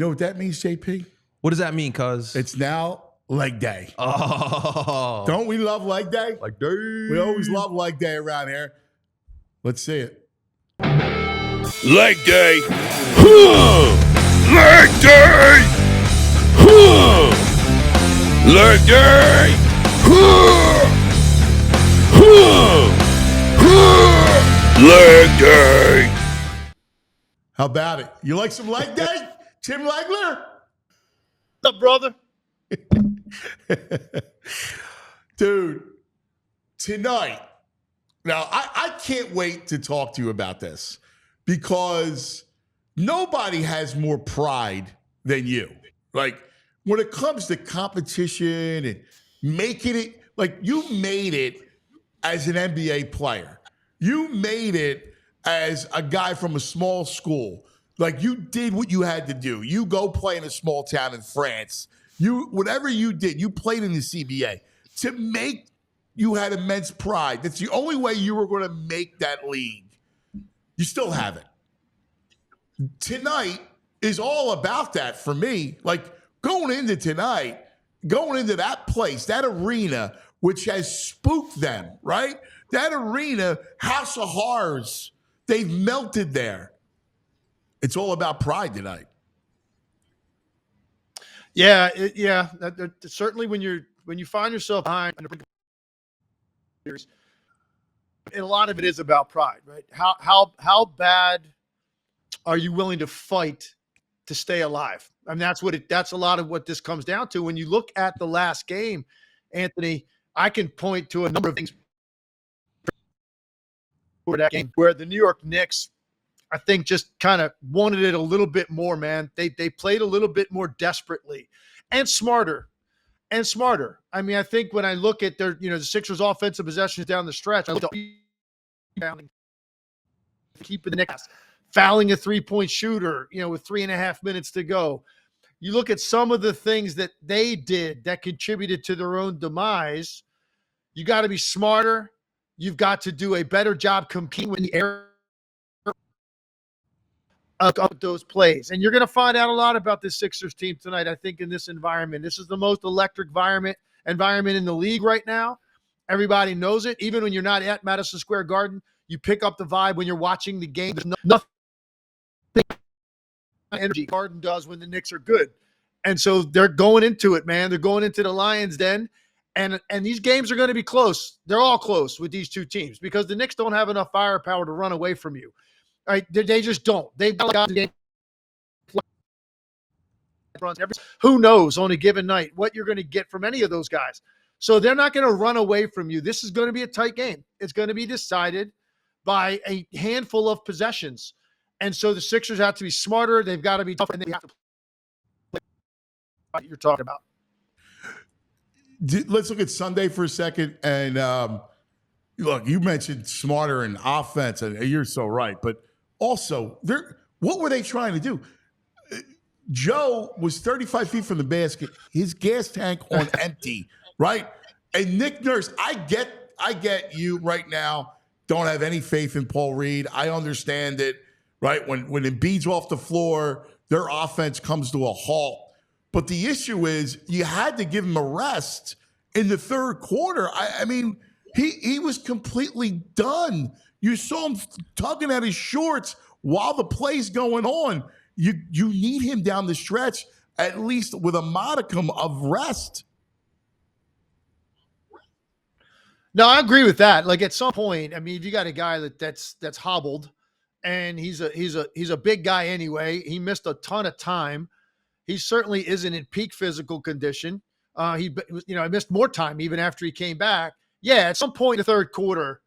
You know what that means, JP? What does that mean, cuz? It's now leg day. Oh. Don't we love leg day? Leg day. We always love leg day around here. Let's see it. Leg day. Leg day. Leg day. Leg day. How about it? You like some leg day, Tim Legler? What's up, brother? Dude, tonight, now I can't wait to talk to you about this because nobody has more pride than you. Like, when it comes to competition and making it, like, you made it as an NBA player. You made it as a guy from a small school. Like, you did what you had to do. You go play in a small town in France. Whatever you did, you played in the CBA. To make, you had immense pride. That's the only way you were going to make that league. You still have it. Tonight is all about that for me. Like, going into tonight, going into that place, that arena, which has spooked them, right? That arena, House of Horrors, they've melted there. It's all about pride tonight. Yeah, certainly when you find yourself behind, and a lot of it is about pride, right? How bad are you willing to fight to stay alive? I mean, that's a lot of what this comes down to. When you look at the last game, Anthony, I can point to a number of things for that game where the New York Knicks, I think, just kind of wanted it a little bit more, man. They played a little bit more desperately and smarter. I mean, I think when I look at their, the Sixers' offensive possessions down the stretch, I look at keeping the Knicks, fouling a three-point shooter, with 3.5 minutes to go. You look at some of the things that they did that contributed to their own demise. You got to be smarter. You've got to do a better job competing with the air of those plays. And you're going to find out a lot about this Sixers team tonight, I think, in this environment. This is the most electric environment in the league right now. Everybody knows it. Even when you're not at Madison Square Garden, you pick up the vibe when you're watching the game. There's nothing energy Garden does when the Knicks are good. And so they're going into it, man. They're going into the Lions' den. And these games are going to be close. They're all close with these two teams because the Knicks don't have enough firepower to run away from you. All right, they just don't. They've got the game. Who knows on a given night what you're going to get from any of those guys. So they're not going to run away from you. This is going to be a tight game. It's going to be decided by a handful of possessions. And so the Sixers have to be smarter. They've got to be tougher, and they have to play what you're talking about. Let's look at Sunday for a second. And look, you mentioned smarter in offense, and you're so right. But also, what were they trying to do? Joe was 35 feet from the basket, his gas tank on empty, right? And Nick Nurse, I get you right now don't have any faith in Paul Reed. I understand it, right? When Embiid's off the floor, their offense comes to a halt. But the issue is you had to give him a rest in the third quarter. I mean, he was completely done. You saw him tugging at his shorts while the play's going on. You need him down the stretch, at least with a modicum of rest. No, I agree with that. Like, at some point, I mean, if you got a guy that's hobbled, and he's a big guy anyway, he missed a ton of time. He certainly isn't in peak physical condition. He missed more time even after he came back. Yeah, at some point in the third quarter,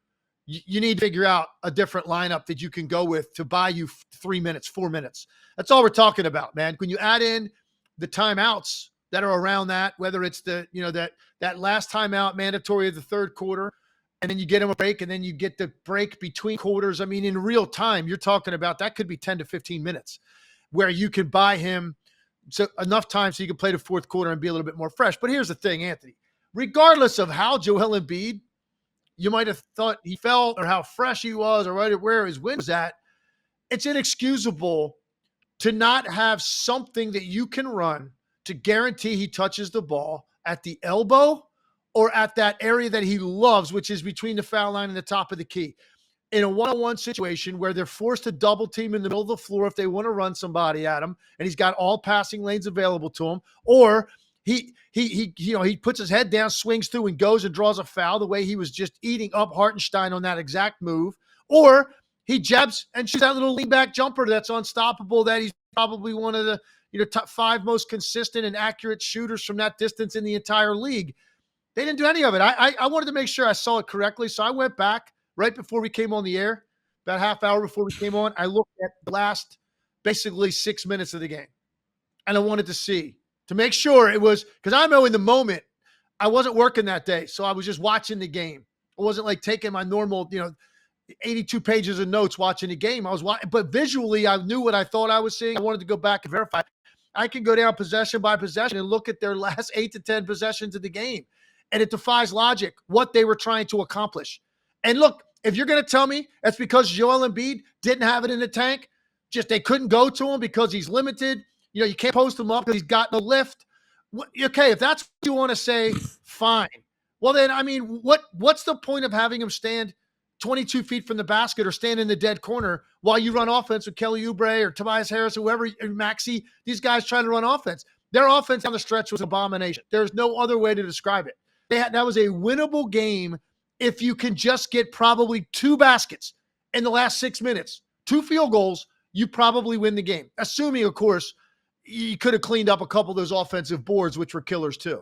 you need to figure out a different lineup that you can go with to buy you 3 minutes, 4 minutes. That's all we're talking about, man. When you add in the timeouts that are around that, whether it's that last timeout mandatory of the third quarter, and then you get him a break, and then you get the break between quarters. I mean, in real time, you're talking about that could be 10 to 15 minutes where you can buy him so enough time so you can play the fourth quarter and be a little bit more fresh. But here's the thing, Anthony. Regardless of how Joel Embiid, you might have thought he felt or how fresh he was or right where his win was at, it's inexcusable to not have something that you can run to guarantee he touches the ball at the elbow or at that area that he loves, which is between the foul line and the top of the key. In a one-on-one situation where they're forced to double team in the middle of the floor if they want to run somebody at him, and he's got all passing lanes available to him, or he puts his head down, swings through, and goes and draws a foul the way he was just eating up Hartenstein on that exact move, or he jabs and shoots that little lean back jumper that's unstoppable, that he's probably one of the top 5 most consistent and accurate shooters from that distance in the entire league. They didn't do any of it. I wanted to make sure I saw it correctly, so I went back right before we came on the air, about half hour before we came on. I looked at the last basically 6 minutes of the game, and I wanted to see, to make sure it was, because I know in the moment I wasn't working that day, so I was just watching the game. I wasn't like taking my normal, 82 pages of notes watching the game. I was watching, but visually I knew what I thought I was seeing. I wanted to go back and verify. I can go down possession by possession and look at their last 8 to 10 possessions of the game, and it defies logic what they were trying to accomplish. And look, if you're going to tell me that's because Joel Embiid didn't have it in the tank, just they couldn't go to him because he's limited, you can't post him up because he's got no lift. Okay, if that's what you want to say, fine. Well, then, what's the point of having him stand 22 feet from the basket or stand in the dead corner while you run offense with Kelly Oubre or Tobias Harris, whoever, or Maxey, these guys trying to run offense? Their offense down the stretch was an abomination. There's no other way to describe it. That was a winnable game if you can just get probably 2 baskets in the last 6 minutes, 2 field goals, you probably win the game. Assuming, of course, you could have cleaned up a couple of those offensive boards, which were killers too.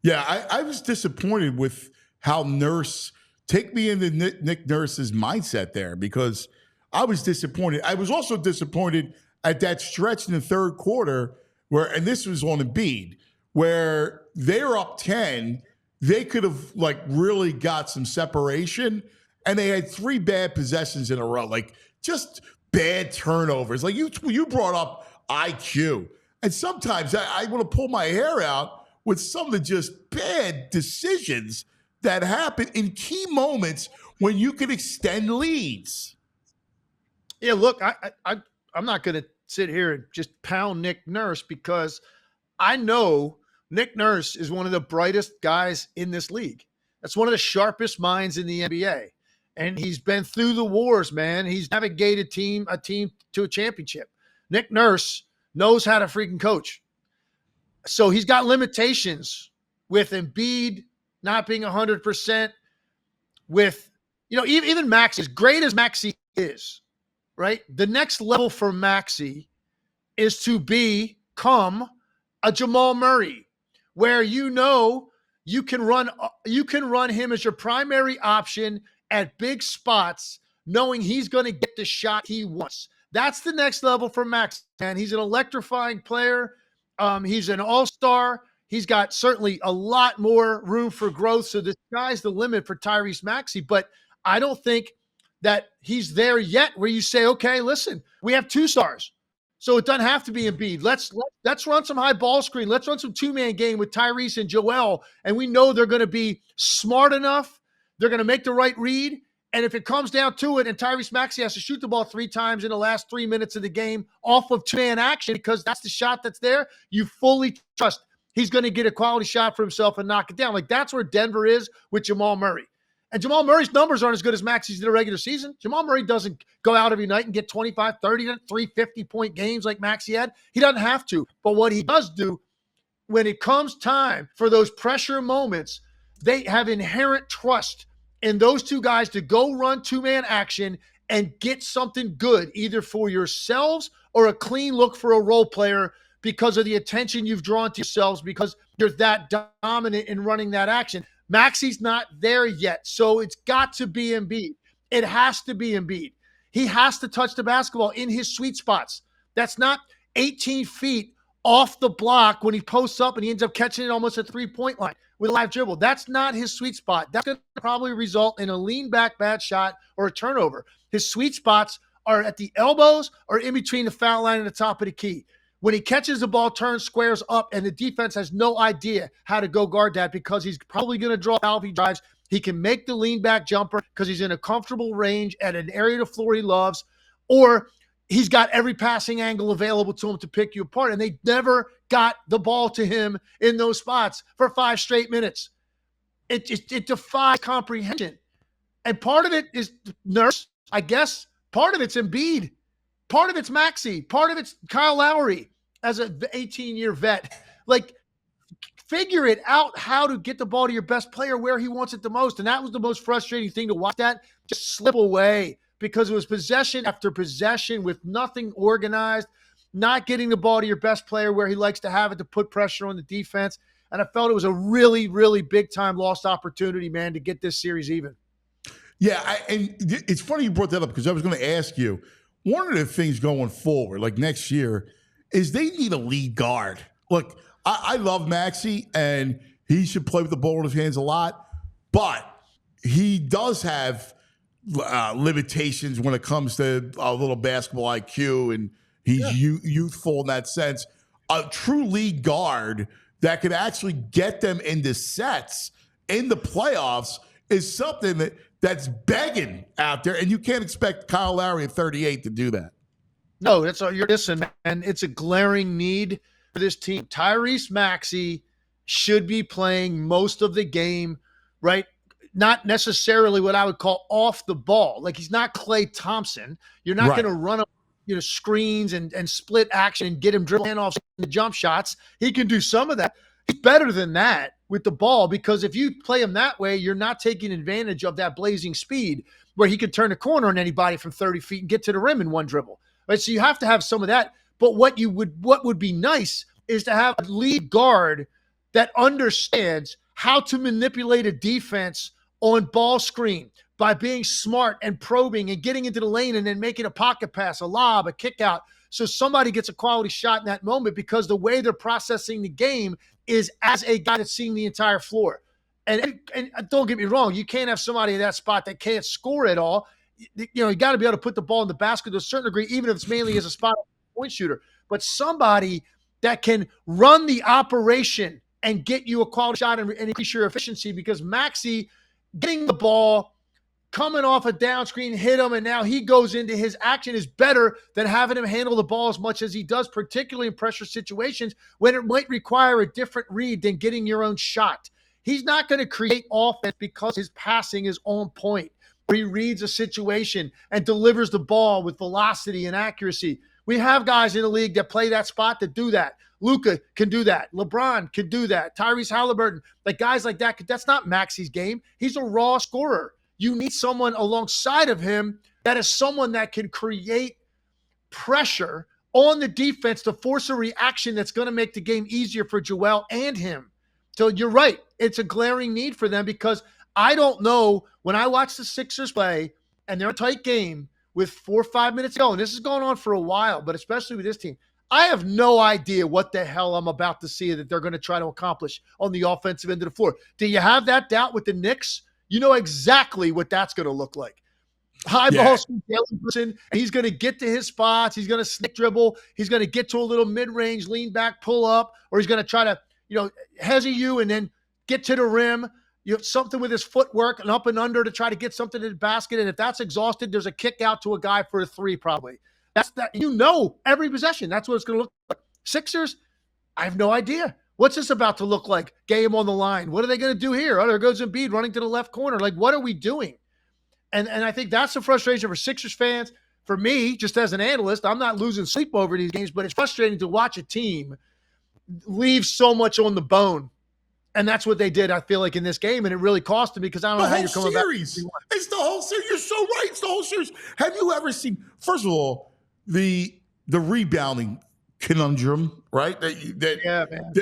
Yeah, I was disappointed with how Nurse, take me into Nick Nurse's mindset there, because I was disappointed. I was also disappointed at that stretch in the third quarter where, and this was on Embiid, where they're up 10, they could have really got some separation, and they had 3 bad possessions in a row, just bad turnovers. You brought up IQ, and sometimes I want to pull my hair out with some of the just bad decisions that happen in key moments when you can extend leads. Yeah, look, I'm not going to sit here and just pound Nick Nurse, because I know Nick Nurse is one of the brightest guys in this league. That's one of the sharpest minds in the NBA. And he's been through the wars, man. He's navigated a team to a championship. Nick Nurse knows how to freaking coach. So he's got limitations with Embiid not being 100%, with, even Maxey, as great as Maxey is, right? The next level for Maxey is to become a Jamal Murray, where you can run him as your primary option at big spots, knowing he's going to get the shot he wants. That's the next level for Max, man. He's an electrifying player. He's an all-star. He's got certainly a lot more room for growth. So the sky's the limit for Tyrese Maxey. But I don't think that he's there yet where you say, okay, listen, we have 2 stars. So it doesn't have to be Embiid. Let's run some high ball screen. Let's run some 2-man game with Tyrese and Joel. And we know they're going to be smart enough. They're going to make the right read. And if it comes down to it and Tyrese Maxey has to shoot the ball 3 times in the last 3 minutes of the game off of 2-man action, because that's the shot that's there, you fully trust he's going to get a quality shot for himself and knock it down. That's where Denver is with Jamal Murray. And Jamal Murray's numbers aren't as good as Maxey's in the regular season. Jamal Murray doesn't go out every night and get 25, 30, 350-point games like Maxey had. He doesn't have to. But what he does do, when it comes time for those pressure moments, they have inherent trust in those 2 guys to go run 2-man action and get something good, either for yourselves or a clean look for a role player, because of the attention you've drawn to yourselves, because you're that dominant in running that action. Maxey's not there yet, so it's got to be Embiid. It has to be Embiid. He has to touch the basketball in his sweet spots. That's not 18 feet off the block when he posts up and he ends up catching it almost at 3-point line with a live dribble. That's not his sweet spot. That's going to probably result in a lean back bad shot or a turnover. His sweet spots are at the elbows or in between the foul line and the top of the key. When he catches the ball, turns, squares up, and the defense has no idea how to go guard that, because he's probably going to draw foul if he drives. He can make the lean back jumper because he's in a comfortable range at an area of the floor he loves, or he's got every passing angle available to him to pick you apart. And they never got the ball to him in those spots for 5 straight minutes. It defies comprehension. And part of it is Nurse, I guess. Part of it's Embiid. Part of it's Maxey. Part of it's Kyle Lowry as an 18-year vet. Like, figure it out how to get the ball to your best player where he wants it the most. And that was the most frustrating thing to watch, that just slip away, because it was possession after possession with nothing organized, not getting the ball to your best player where he likes to have it to put pressure on the defense. And I felt it was a really, really big-time lost opportunity, man, to get this series even. Yeah, and it's funny you brought that up, because I was going to ask you, one of the things going forward, like next year, is they need a lead guard. Look, I love Maxey, and he should play with the ball in his hands a lot, but he does have limitations when it comes to a little basketball IQ, and he's youthful in that sense. A true lead guard that could actually get them into sets in the playoffs is something that's begging out there, and you can't expect Kyle Lowry at 38 to do that. No, that's all you're missing, and it's a glaring need for this team. Tyrese Maxey should be playing most of the game, right? Not necessarily what I would call off the ball. Like, he's not Klay Thompson. You're not going to run up, screens and split action and get him dribble handoffs and jump shots. He can do some of that. He's better than that with the ball, because if you play him that way, you're not taking advantage of that blazing speed where he could turn a corner on anybody from 30 feet and get to the rim in one dribble. Right? So you have to have some of that. But what would be nice is to have a lead guard that understands how to manipulate a defense on ball screen by being smart and probing and getting into the lane and then making a pocket pass, a lob, a kick out, so somebody gets a quality shot in that moment, because the way they're processing the game is as a guy that's seeing the entire floor. And don't get me wrong, you can't have somebody in that spot that can't score at all. You got to be able to put the ball in the basket to a certain degree, even if it's mainly as a spot point shooter. But somebody that can run the operation and get you a quality shot and increase your efficiency, because Maxey getting the ball, coming off a down screen, hit him, and now he goes into his action is better than having him handle the ball as much as he does, particularly in pressure situations when it might require a different read than getting your own shot. He's not going to create offense because his passing is on point, where he reads a situation and delivers the ball with velocity and accuracy. We have guys in the league that play that spot that do that. Luka can do that. LeBron can do that. Tyrese Halliburton, like guys like that. That's not Maxey's game. He's a raw scorer. You need someone alongside of him that is someone that can create pressure on the defense to force a reaction that's going to make the game easier for Joel and him. So you're right. It's a glaring need for them, because I don't know, when I watch the Sixers play and they're a tight game with 4 or 5 minutes to go, and this is going on for a while, but especially with this team, I have no idea what the hell I'm about to see that they're going to try to accomplish on the offensive end of the floor. Do you have that doubt with the Knicks? You know exactly what that's going to look like. High ball, and he's going to get to his spots. He's going to sneak dribble. He's going to get to a little mid-range, lean back, pull up, or he's going to try to, hezzy you and then get to the rim. You have something with his footwork and up and under to try to get something to the basket. And if that's exhausted, there's a kick out to a guy for a three, probably. That's that. Every possession. That's what it's going to look like. Sixers, I have no idea. What's this about to look like? Game on the line. What are they going to do here? Oh, there goes Embiid running to the left corner. Like, what are we doing? And I think that's the frustration for Sixers fans. For me, just as an analyst, I'm not losing sleep over these games, but it's frustrating to watch a team leave so much on the bone. And that's what they did, I feel like, in this game. And it really cost them, because I don't know how you're coming back. It's the whole series. You're so right. It's the whole series. Have you ever seen, first of all, the rebounding conundrum, right? Yeah, man.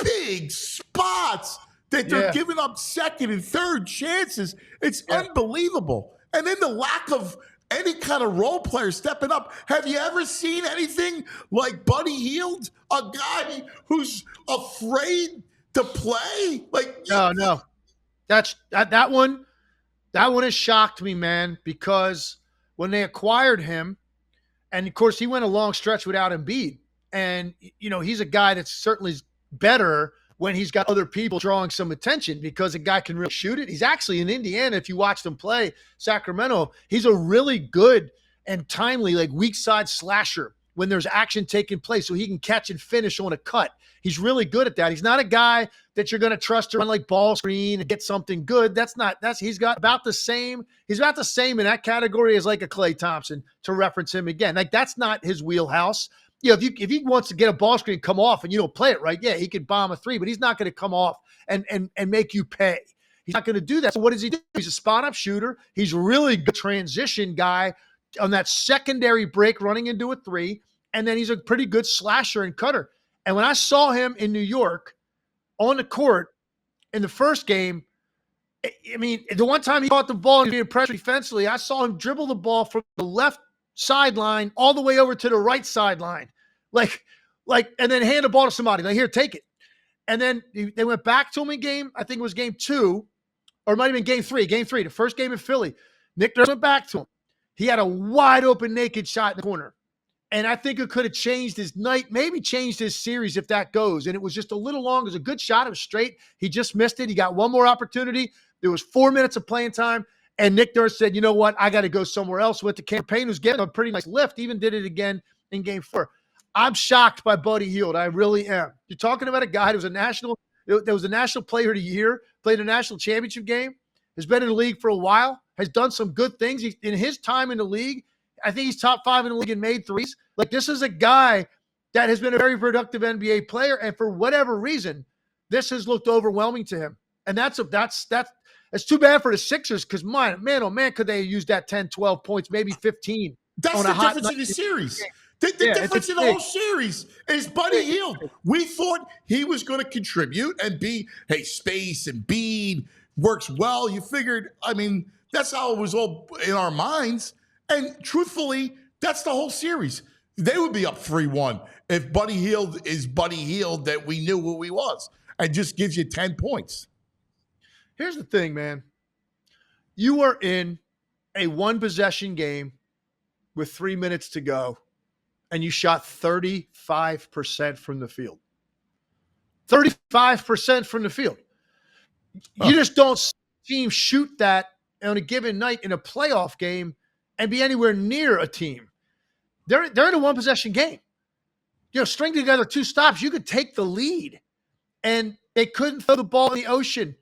Big spots that they're giving up second and third chances. It's unbelievable. And then the lack of any kind of role player stepping up. Have you ever seen anything like Buddy Hield, a guy who's afraid to play? No. That's that one has shocked me, man, because when they acquired him, and of course he went a long stretch without Embiid, and he's a guy that's certainly better when he's got other people drawing some attention, because a guy can really shoot it. He's actually in Indiana. If you watched him play Sacramento, he's a really good and timely, like weak side slasher when there's action taking place so he can catch and finish on a cut. He's really good at that. He's not a guy that you're going to trust to run like ball screen and get something good. He's got about the same. He's about the same in that category as like a Klay Thompson, to reference him again. Like that's not his wheelhouse. If he wants to get a ball screen and come off and you don't play it right, yeah, he could bomb a three, but he's not going to come off and make you pay. He's not going to do that. So what does he do? He's a spot up shooter. He's really good transition guy on that secondary break running into a three. And then he's a pretty good slasher and cutter. And when I saw him in New York on the court in the first game, I mean, the one time he caught the ball and being pressured defensively, I saw him dribble the ball from the left sideline all the way over to the right sideline. Like, and then hand the ball to somebody. Like, here, take it. And then they went back to him in I think it was game 2, or it might have been game 3, the first game in Philly. Nick Nurse went back to him. He had a wide open naked shot in the corner. And I think it could have changed his night, maybe changed his series if that goes. And it was just a little long. It was a good shot. It was straight. He just missed it. He got one more opportunity. There was 4 minutes of playing time. And Nick Nurse said, you know what? I got to go somewhere else. Went to campaign, who's getting a pretty nice lift. Even did it again in game 4. I'm shocked by Buddy Hield. I really am. You're talking about a guy who was a national player of the year, played a national championship game, has been in the league for a while, has done some good things. In his time in the league, I think he's top 5 in the league and made threes. Like, this is a guy that has been a very productive NBA player, and for whatever reason, this has looked overwhelming to him. And that's too bad for the Sixers, because man, oh man, could they have used that 10, 12 points, maybe 15. That's the difference in the series. The difference in the whole series is Buddy Hield. We thought he was going to contribute and be, hey, space and Embiid works well. You figured, I mean, that's how it was all in our minds. And truthfully, that's the whole series. They would be up 3-1 if Buddy Hield is Buddy Hield that we knew who he was and just gives you 10 points. Here's the thing, man. You are in a one-possession game with 3 minutes to go, and you shot 35% from the field. 35% from the field. You just don't see teams shoot that on a given night in a playoff game and be anywhere near a team. They're in a one-possession game. String together 2 stops, you could take the lead. And they couldn't throw the ball in the ocean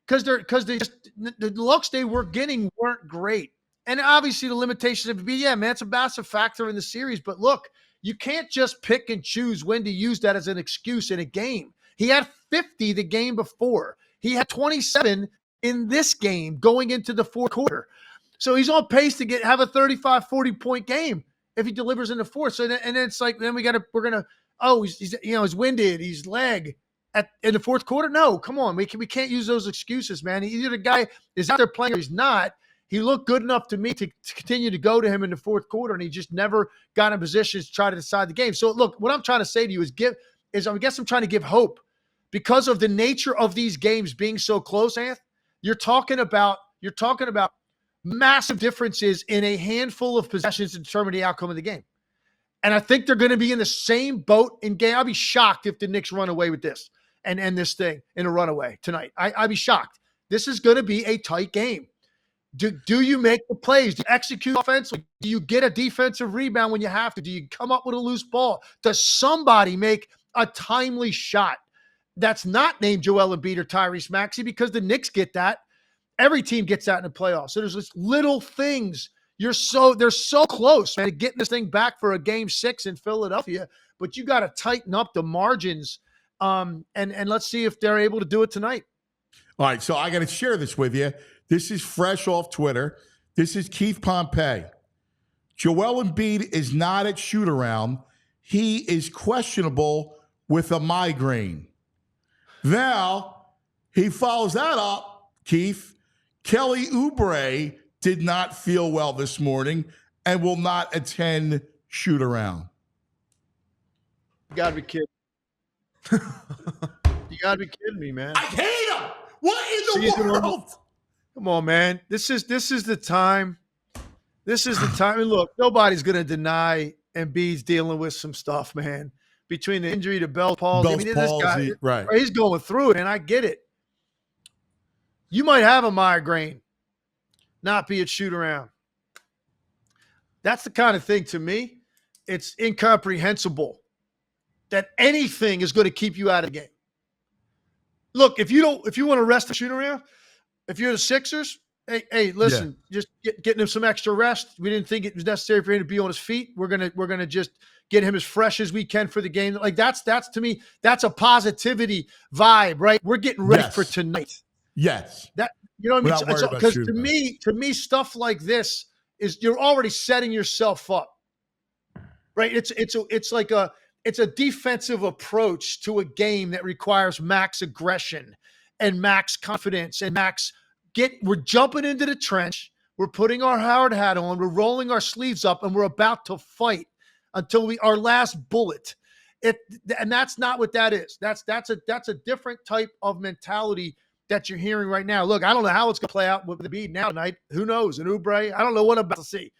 because the looks they were getting weren't great. And obviously the limitations of it's a massive factor in the series. But look, you can't just pick and choose when to use that as an excuse in a game. He had 50 the game before. He had 27 in this game going into the fourth quarter. So he's on pace to have a 35, 40-point game if he delivers in the fourth. So and it's like, then he's winded, he's leg in the fourth quarter. No, come on, we can't use those excuses, man. Either the guy is out there playing or he's not. He looked good enough to me to continue to go to him in the fourth quarter, and he just never got in position to try to decide the game. So look, what I'm trying to say to you I'm trying to give hope because of the nature of these games being so close, Anth. You're talking about massive differences in a handful of possessions to determine the outcome of the game. And I think they're going to be in the same boat in game. I'll be shocked if the Knicks run away with this and end this thing in a runaway tonight. I'd be shocked. This is going to be a tight game. Do you make the plays? Do you execute offensively? Do you get a defensive rebound when you have to? Do you come up with a loose ball? Does somebody make a timely shot that's not named Joel Embiid or Tyrese Maxey? Because the Knicks get that. Every team gets that in the playoffs. So there's just little things. They're so close, man, to getting this thing back for a game 6 in Philadelphia. But you got to tighten up the margins, and let's see if they're able to do it tonight. All right, so I got to share this with you. This is fresh off Twitter. This is Keith Pompey. Joel Embiid is not at shoot-around. He is questionable with a migraine. Now, he follows that up, Keith. Kelly Oubre did not feel well this morning and will not attend shoot-around. You got to be kidding. You got to be kidding me, man. I hate him. What in the world? Come on, man. This is the time. This is the time. And look, nobody's going to deny Embiid's dealing with some stuff, man. Between the injury to Bell's palsy. This guy, right. He's going through it, and I get it. You might have a migraine, not be at shoot-around. That's the kind of thing, to me, it's incomprehensible that anything is going to keep you out of the game. Look, if you want to rest the shoot around, if you're the Sixers, hey, listen, just getting him some extra rest. We didn't think it was necessary for him to be on his feet. We're gonna just get him as fresh as we can for the game. Like that's to me, that's a positivity vibe, right? We're getting ready for tonight. Yes. That, you know what I mean? Because to me, stuff like this is, you're already setting yourself up, right? It's like a defensive approach to a game that requires max aggression and max confidence and we're jumping into the trench. We're putting our hard hat on. We're rolling our sleeves up, and we're about to fight until our last bullet. And that's not what that is. That's a different type of mentality that you're hearing right now. Look, I don't know how it's going to play out with the Embiid now tonight. Who knows? And Oubre, I don't know what I'm about to see.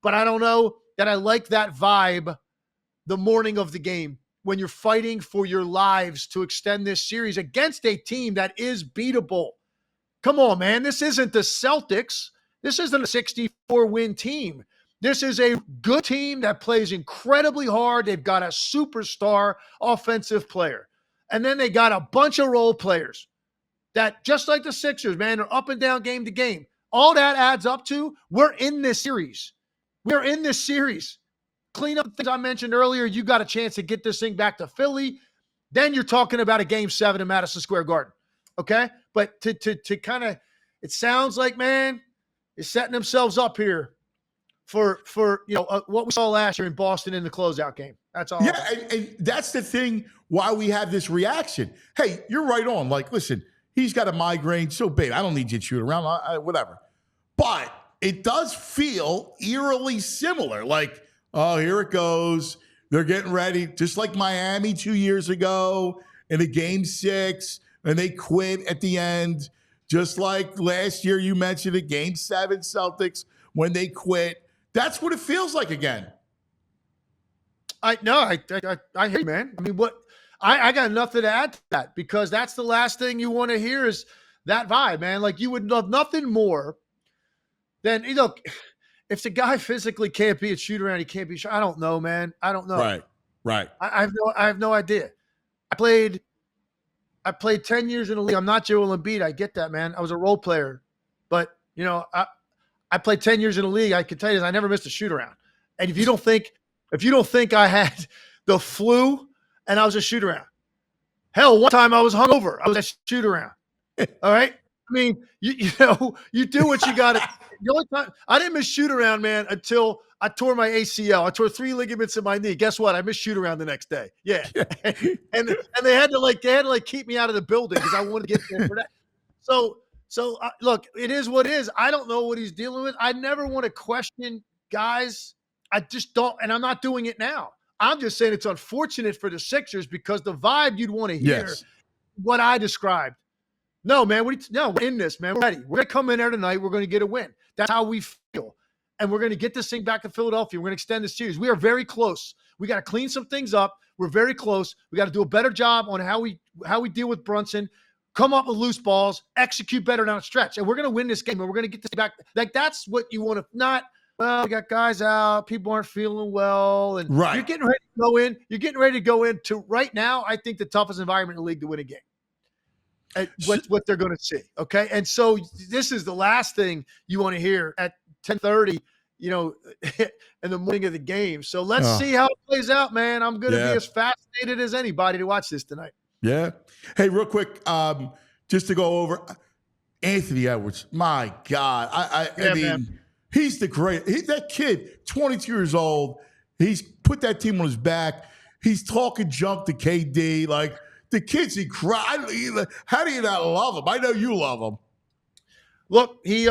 But I don't know that I like that vibe the morning of the game when you're fighting for your lives to extend this series against a team that is beatable. Come on, man. This isn't the Celtics. This isn't a 64-win team. This is a good team that plays incredibly hard. They've got a superstar offensive player. And then they got a bunch of role players that, just like the Sixers, man, are up and down game to game. All that adds up to, we're in this series. We're in this series. Clean up the things I mentioned earlier. You got a chance to get this thing back to Philly. Then you're talking about a Game 7 in Madison Square Garden. Okay? But to kind of, it sounds like, man, they're setting themselves up here for what we saw last year in Boston in the closeout game. That's all. Yeah, and that's the thing why we have this reaction. Hey, you're right on. Like, listen, he's got a migraine, so babe, I don't need you to shoot around, whatever. But it does feel eerily similar. Like, oh, here it goes. They're getting ready, just like Miami 2 years ago in a Game 6, and they quit at the end. Just like last year you mentioned it, Game 7 Celtics, when they quit. That's what it feels like again. I hear you, man. I mean, I got nothing to add to that, because that's the last thing you want to hear is that vibe, man. Like, you would love nothing more than, if the guy physically can't be a shoot around, he can't be I don't know, man. I don't know. Right. I have no idea. I played 10 years in the league. I'm not Joel Embiid. I get that, man. I was a role player. But, I played 10 years in the league. I can tell you this, I never missed a shoot around. And if you don't think I had the flu and I was a shoot around, hell, one time I was hungover. I was a shoot around. All right? I mean, you do what you got to. The only time I didn't miss shoot around, man, until I tore my ACL. I tore 3 ligaments in my knee. Guess what? I missed shoot around the next day. Yeah, and they had to keep me out of the building because I wanted to get there for that. So look, it is what it is. I don't know what he's dealing with. I never want to question guys. I just don't, and I'm not doing it now. I'm just saying it's unfortunate for the Sixers because the vibe you'd want to hear, what I described. No, man, we're in this, man. We're ready. We're going to come in there tonight. We're going to get a win. That's how we feel. And we're going to get this thing back to Philadelphia. We're going to extend the series. We are very close. We got to clean some things up. We're very close. We got to do a better job on how we deal with Brunson, come up with loose balls, execute better down the stretch. And we're going to win this game, and we're going to get this back. Like, that's what you want to, not, well, we got guys out, people aren't feeling well, and you're getting ready to go in. You're getting ready to go into, right now, I think, the toughest environment in the league to win a game. What they're going to see, okay? And so this is the last thing you want to hear at 10:30, in the morning of the game. So let's see how it plays out, man. I'm going to be as fascinated as anybody to watch this tonight. Yeah. Hey, real quick, just to go over Anthony Edwards. My God, I mean, man. He's the great. That kid, 22 years old. He's put that team on his back. He's talking junk to KD, like. The kid's incredible. How do you not love him? I know you love him. Look, he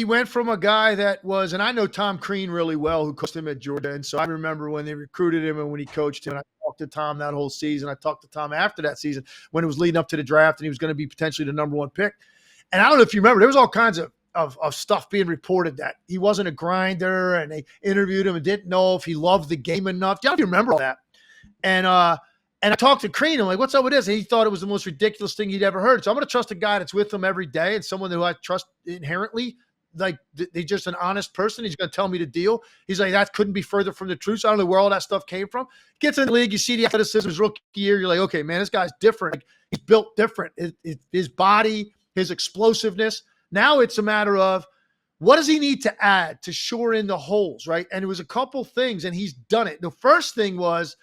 went from a guy that was, and I know Tom Crean really well, who coached him at Georgia. And so I remember when they recruited him and when he coached him. And I talked to Tom that whole season. I talked to Tom after that season when it was leading up to the draft and he was going to be potentially the number 1 pick. And I don't know if you remember, there was all kinds of stuff being reported that he wasn't a grinder, and they interviewed him and didn't know if he loved the game enough. Do you remember all that? And I talked to Crean. I'm like, what's up with this? And he thought it was the most ridiculous thing he'd ever heard. So I'm going to trust a guy that's with him every day and someone who I trust inherently he's just an honest person. He's going to tell me the deal. He's like, that couldn't be further from the truth. So I don't know where all that stuff came from. Gets in the league, you see the athleticism his rookie year. You're like, okay, man, this guy's different. Like, he's built different. His body, his explosiveness. Now it's a matter of, what does he need to add to shore in the holes, right? And it was a couple things, and he's done it. The first thing was,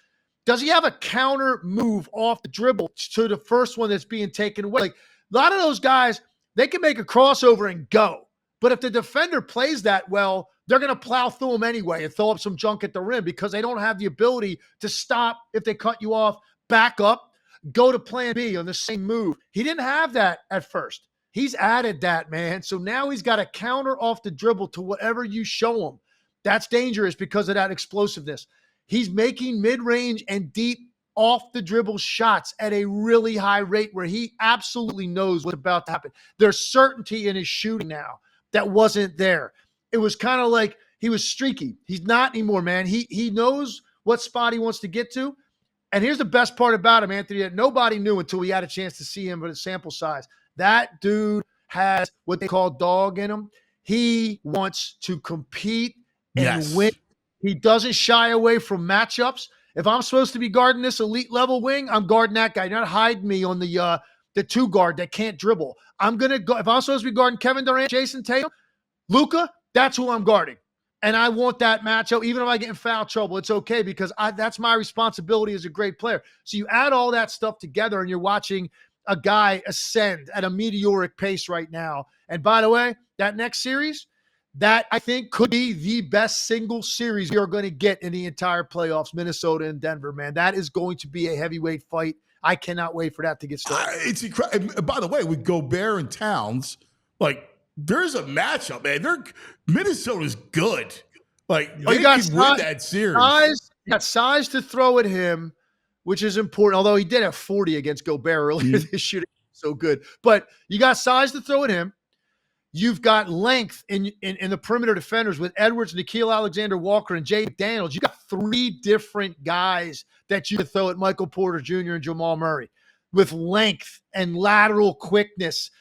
does he have a counter move off the dribble to the first one that's being taken away? Like, a lot of those guys, they can make a crossover and go. But if the defender plays that well, they're going to plow through them anyway and throw up some junk at the rim because they don't have the ability to stop if they cut you off, back up, go to plan B on the same move. He didn't have that at first. He's added that, man. So now he's got a counter off the dribble to whatever you show him. That's dangerous because of that explosiveness. He's making mid-range and deep off the dribble shots at a really high rate where he absolutely knows what's about to happen. There's certainty in his shooting now that wasn't there. It was kind of like he was streaky. He's not anymore, man. He knows what spot he wants to get to. And here's the best part about him, Anthony, that nobody knew until we had a chance to see him with a sample size. That dude has what they call dog in him. He wants to compete and win. He doesn't shy away from matchups. If I'm supposed to be guarding this elite level wing, I'm guarding that guy. You're not hiding me on the two guard that can't dribble. I'm going to go. If I'm supposed to be guarding Kevin Durant, Jason Tatum, Luka, that's who I'm guarding. And I want that matchup. Even if I get in foul trouble, it's okay because that's my responsibility as a great player. So you add all that stuff together and you're watching a guy ascend at a meteoric pace right now. And by the way, that next series, that I think could be the best single series you're going to get in the entire playoffs, Minnesota and Denver, man. That is going to be a heavyweight fight. I cannot wait for that to get started. It's incredible. By the way, with Gobert and Towns, like, there's a matchup, man. Minnesota's good. Like, they can win that series. You got size to throw at him, which is important, although he did have 40 against Gobert earlier this shooting. So good. But you got size to throw at him. You've got length in the perimeter defenders with Edwards, Nickeil Alexander-Walker, and Jay McDaniels. You got three different guys that you could throw at Michael Porter Jr. and Jamal Murray with length and lateral quickness.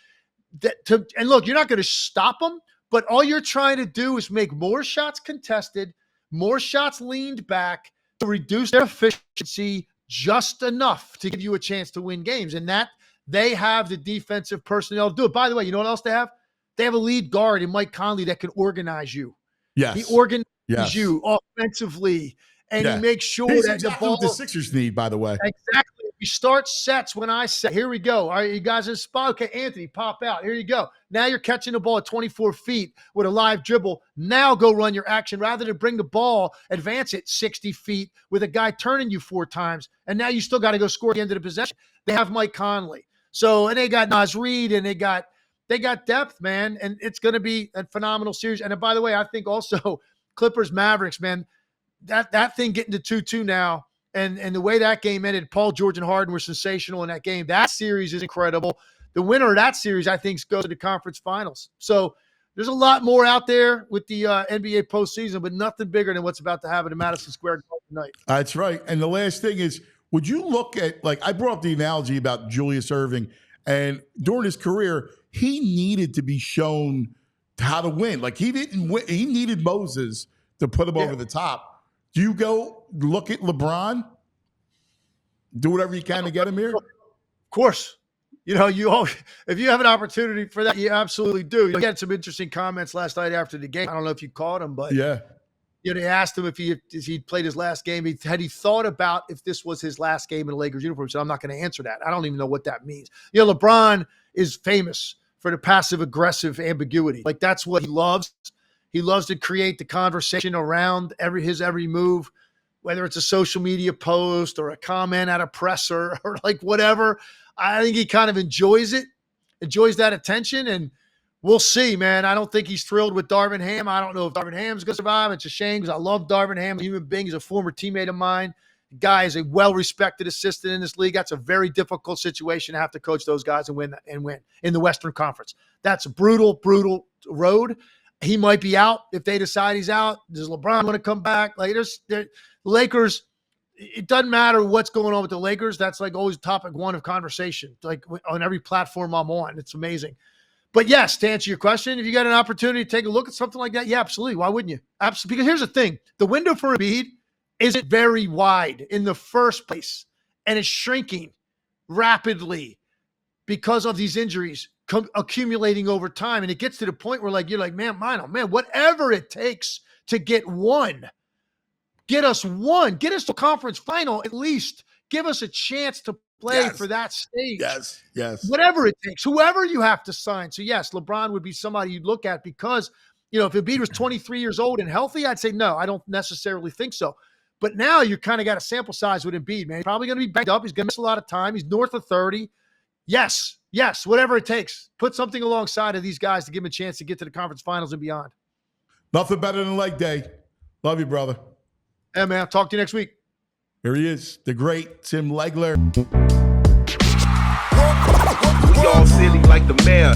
And look, you're not going to stop them, but all you're trying to do is make more shots contested, more shots leaned back to reduce their efficiency just enough to give you a chance to win games. And that they have the defensive personnel to do it. By the way, you know what else they have? They have a lead guard in Mike Conley that can organize you. Yes. He organizes you offensively, and he makes sure that the ball. What the Sixers need, by the way. Exactly. We start sets when I say, here we go. All right, you guys in spot? Okay, Anthony, pop out. Here you go. Now you're catching the ball at 24 feet with a live dribble. Now go run your action rather than bring the ball, advance it 60 feet with a guy turning you 4 times, and now you still got to go score at the end of the possession. They have Mike Conley. So, and they got Naz Reid, and they got depth, man, and it's going to be a phenomenal series. And by the way, I think also Clippers Mavericks, man, that thing getting to 2-2 now, and the way that game ended, Paul George and Harden were sensational in that game. That series is incredible. The winner of that series, I think, goes to the conference finals. So there's a lot more out there with the NBA postseason, but nothing bigger than what's about to happen in Madison Square Garden tonight. That's right. And the last thing is, would you look at, like, I brought up the analogy about Julius Erving, and during his career, he needed to be shown how to win. Like, he didn't win. He needed Moses to put him over the top. Do you go look at LeBron? Do whatever you can to get him here? Of course. You know, if you have an opportunity for that, you absolutely do. You had some interesting comments last night after the game. I don't know if you caught them, but yeah. You know, they asked him if he played his last game. Had he thought about if this was his last game in a Lakers uniform? He said, I'm not going to answer that. I don't even know what that means. You know, LeBron is famous for the passive-aggressive ambiguity. Like, that's what he loves. He loves to create the conversation around every move, whether it's a social media post or a comment at a presser or like whatever. I think he kind of enjoys that attention, and we'll see, man. I don't think he's thrilled with Darvin Ham. I don't know if Darvin Ham's going to survive. It's a shame because I love Darvin Ham, a human being. He's a former teammate of mine. The guy is a well-respected assistant in this league. That's a very difficult situation to have to coach those guys and win in the Western Conference. That's a brutal, brutal road. He might be out if they decide he's out. Does LeBron want to come back? Like, the Lakers, it doesn't matter what's going on with the Lakers. That's like always topic one of conversation, like on every platform I'm on. It's amazing. But yes, to answer your question, if you got an opportunity to take a look at something like that, yeah, absolutely. Why wouldn't you? Absolutely. Because here's the thing. The window for Embiid isn't very wide in the first place, and it's shrinking rapidly because of these injuries accumulating over time. And it gets to the point where you're like, man, oh man, whatever it takes to get one, get us to conference final at least. Give us a chance to play for that stage. Yes. Whatever it takes, whoever you have to sign. So yes, LeBron would be somebody you'd look at because, if Embiid was 23 years old and healthy, I'd say no, I don't necessarily think so. But now you kind of got a sample size with Embiid, man. He's probably going to be banged up. He's going to miss a lot of time. He's north of 30. Yes, whatever it takes. Put something alongside of these guys to give them a chance to get to the conference finals and beyond. Nothing better than leg day. Love you, brother. Hey, man, I'll talk to you next week. Here he is, the great Tim Legler. We all silly like the mayor.